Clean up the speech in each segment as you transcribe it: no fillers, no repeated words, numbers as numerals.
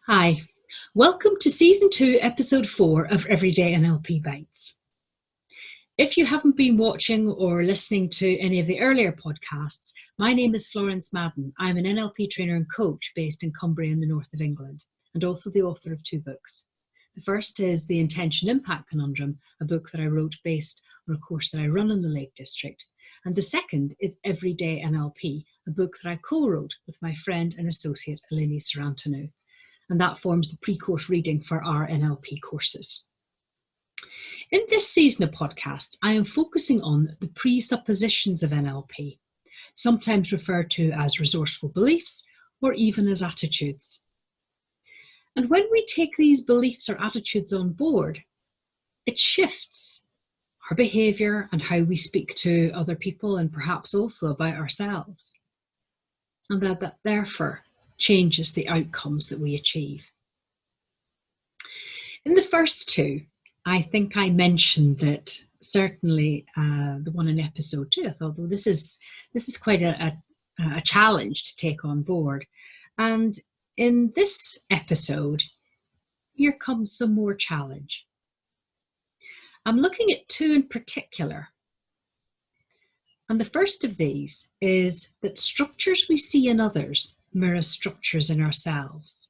Hi, welcome to Season 2, Episode 4 of Everyday NLP Bites. If you haven't been watching or listening to any of the earlier podcasts, my name is Florence Madden. I'm an NLP trainer and coach based in Cumbria in the north of England, and also the author of two books. The first is The Intention Impact Conundrum, a book that I wrote based on a course that I run in the Lake District. And the second is Everyday NLP, a book that I co-wrote with my friend and associate Eleni Sarantanou. And that forms the pre-course reading for our NLP courses. In this season of podcasts, I am focusing on the presuppositions of NLP, sometimes referred to as resourceful beliefs or even as attitudes. And when we take these beliefs or attitudes on board, it shifts our behaviour and how we speak to other people and perhaps also about ourselves. And that therefore changes the outcomes that we achieve. In the first two, I think I mentioned that certainly the one in episode 2, I thought, well, this is quite a challenge to take on board. And in this episode, here comes some more challenge. I'm looking at two in particular. And the first of these is that structures we see in others mirror structures in ourselves.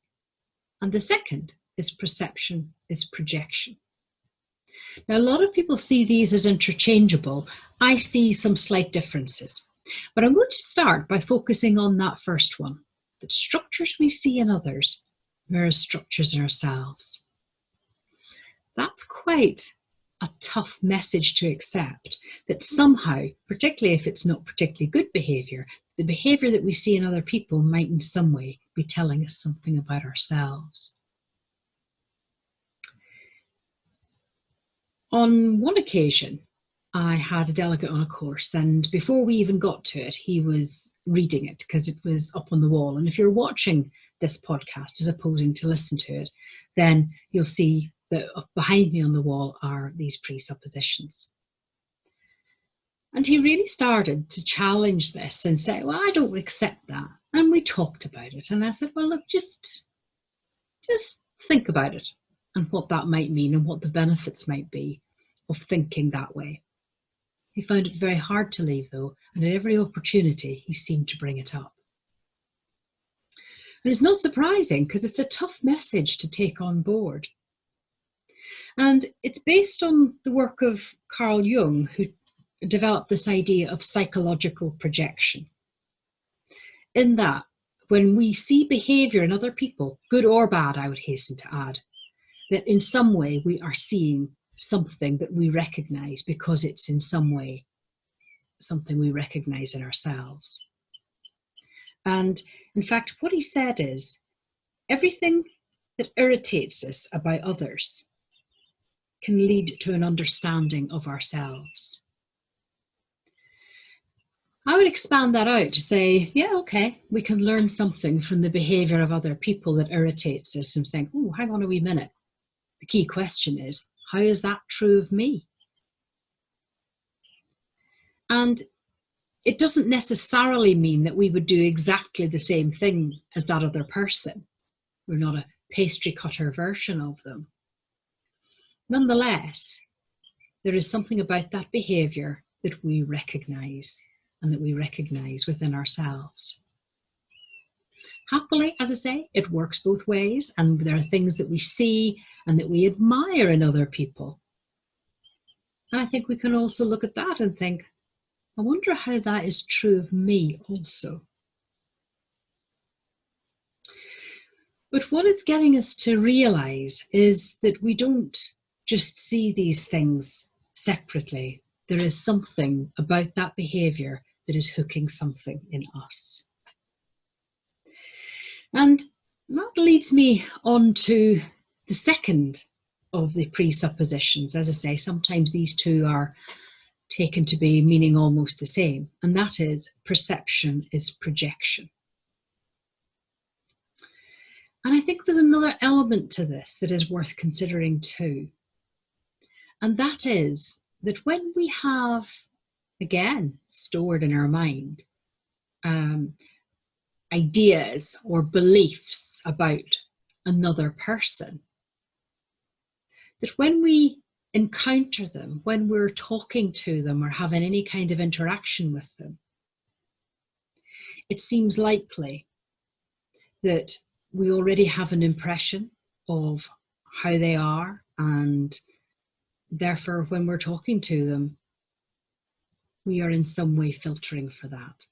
And the second is perception is projection. Now, a lot of people see these as interchangeable. I see some slight differences. But I'm going to start by focusing on that first one, that structures we see in others mirror structures in ourselves. That's quite a tough message to accept, that somehow, particularly if it's not particularly good behaviour, the behaviour that we see in other people might in some way be telling us something about ourselves. On one occasion, I had a delegate on a course, and before we even got to it, he was reading it because it was up on the wall. And if you're watching this podcast as opposing to listen to it, then you'll see that behind me on the wall are these presuppositions. And he really started to challenge this and say, well, I don't accept that. And we talked about it. And I said, well, look, just think about it and what that might mean and what the benefits might be of thinking that way. He found it very hard to leave, though, and at every opportunity, he seemed to bring it up. And it's not surprising because it's a tough message to take on board. And it's based on the work of Carl Jung, who developed this idea of psychological projection. In that, when we see behaviour in other people, good or bad, I would hasten to add, that in some way we are seeing something that we recognise because it's in some way something we recognise in ourselves. And in fact, what he said is, everything that irritates us about others can lead to an understanding of ourselves. I would expand that out to say, yeah, okay, we can learn something from the behaviour of other people that irritates us and think, oh, hang on a wee minute. The key question is, how is that true of me? And it doesn't necessarily mean that we would do exactly the same thing as that other person. We're not a pastry cutter version of them. Nonetheless, there is something about that behaviour that we recognise and that we recognise within ourselves. Happily, as I say, it works both ways, and there are things that we see and that we admire in other people. And I think we can also look at that and think, I wonder how that is true of me also. But what it's getting us to realise is that we don't just see these things separately. There is something about that behaviour that is hooking something in us. And that leads me on to the second of the presuppositions. As I say, sometimes these two are taken to be meaning almost the same, and that is perception is projection. And I think there's another element to this that is worth considering too. And that is that when we have, again, stored in our mind, ideas or beliefs about another person, that when we encounter them, when we're talking to them or having any kind of interaction with them, it seems likely that we already have an impression of how they are, and therefore when we're talking to them, we are in some way filtering for that.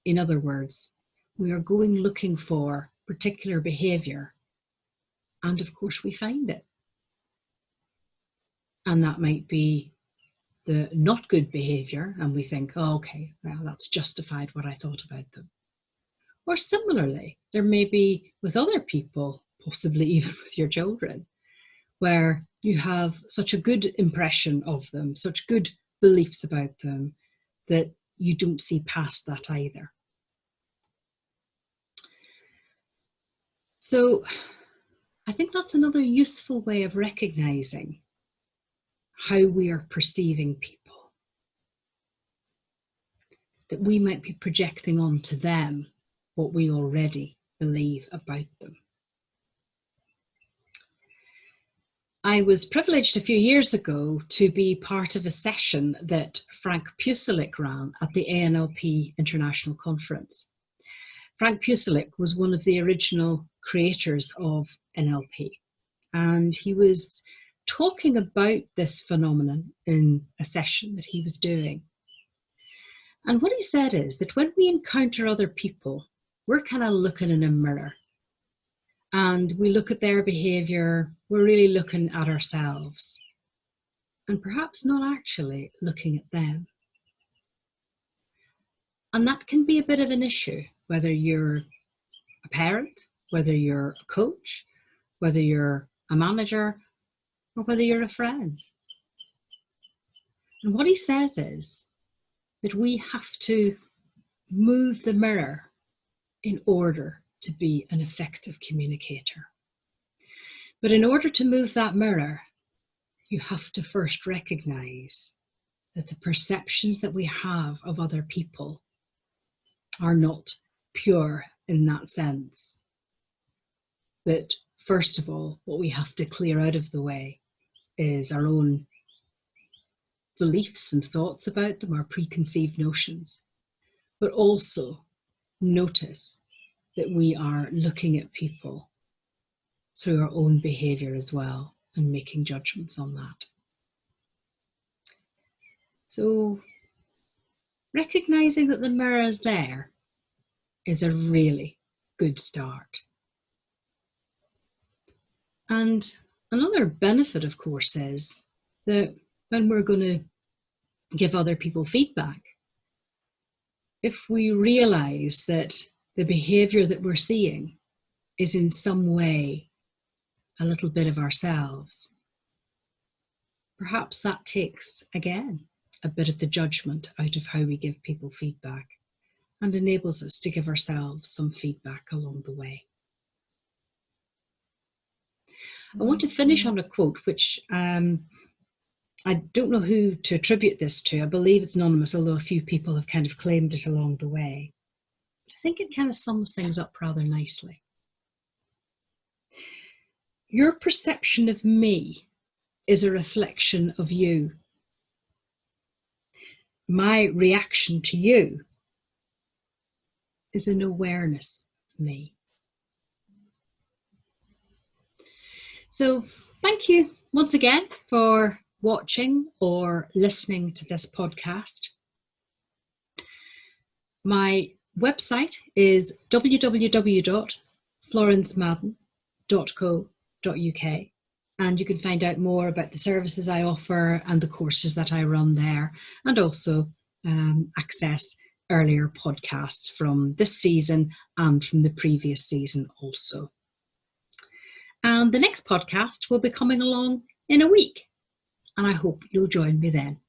In other words, we are going looking for particular behaviour, and of course we find it. And that might be the not good behaviour, and we think, oh, okay, well, that's justified what I thought about them. Or similarly, there may be with other people, possibly even with your children, where you have such a good impression of them, such good beliefs about them, that you don't see past that either. So I think that's another useful way of recognizing how we are perceiving people, that we might be projecting onto them what we already believe about them. I was privileged a few years ago to be part of a session that Frank Pucelik ran at the NLP International Conference. Frank Pucelik was one of the original creators of NLP, and he was talking about this phenomenon in a session that he was doing. And what he said is that when we encounter other people, we're kind of looking in a mirror, and we look at their behaviour, we're really looking at ourselves, and perhaps not actually looking at them. And that can be a bit of an issue, whether you're a parent, whether you're a coach, whether you're a manager, or whether you're a friend. And what he says is that we have to move the mirror in order to be an effective communicator. But in order to move that mirror, you have to first recognize that the perceptions that we have of other people are not pure in that sense. That first of all, what we have to clear out of the way is our own beliefs and thoughts about them, our preconceived notions, but also notice that we are looking at people through our own behaviour as well and making judgments on that. So recognising that the mirror is there is a really good start. And another benefit, of course, is that when we're going to give other people feedback, if we realise that the behaviour that we're seeing is in some way a little bit of ourselves, perhaps that takes, again, a bit of the judgment out of how we give people feedback and enables us to give ourselves some feedback along the way. I want to finish on a quote which I don't know who to attribute this to. I believe it's anonymous, although a few people have kind of claimed it along the way. But I think it kind of sums things up rather nicely. Your perception of me is a reflection of you. My reaction to you is an awareness of me. So thank you once again for watching or listening to this podcast. My website is www.florencemadden.co.uk, and you can find out more about the services I offer and the courses that I run there, and also access earlier podcasts from this season and from the previous season also. And the next podcast will be coming along in a week, and I hope you'll join me then.